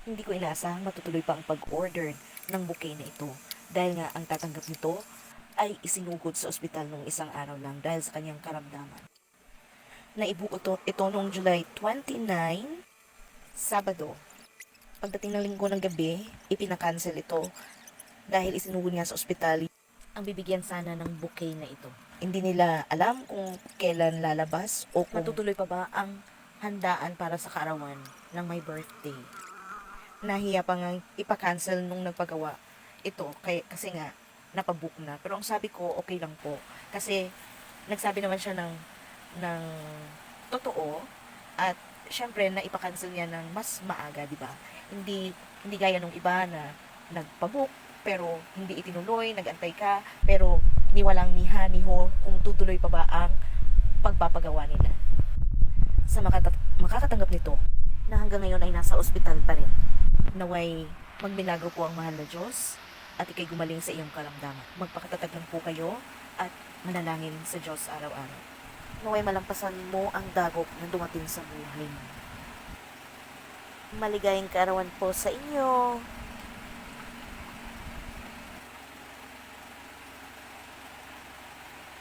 Hindi ko inaasahang matutuloy pa ang pag-order ng bouquet na ito dahil nga ang tatanggap nito ay isinugod sa ospital nung isang araw lang dahil sa kanyang karamdaman. Naibuo ito noong July 29, Sabado. Pagdating ng linggo ng gabi, ipinakancel ito dahil isinugod nga sa ospital ang bibigyan sana ng bouquet na ito. Hindi nila alam kung kailan lalabas o kung matutuloy pa ba ang handaan para sa kaarawan ng my birthday. Nahiya pa nga ipa-cancel nung nagpagawa ito kasi nga napabook na. Pero ang sabi ko, okay lang po. Kasi nagsabi naman siya ng totoo at syempre na ipa-cancel niya ng mas maaga, di ba? Hindi gaya nung iba na nagpabook pero hindi itinuloy, nagantay ka pero ni walang ni ha ni ho kung tutuloy pa ba ang pagpapagawa nila. Sa makakatanggap nito na hanggang ngayon ay nasa ospital pa rin. Naway magmilagro po ang mahal na Diyos at ikay gumaling sa iyong karamdaman. Magpakatatag lang po kayo at manalangin sa Diyos araw-araw. Naway malampasan mo ang dagok na dumating sa buhay mo. Maligayang kaarawan po sa inyo.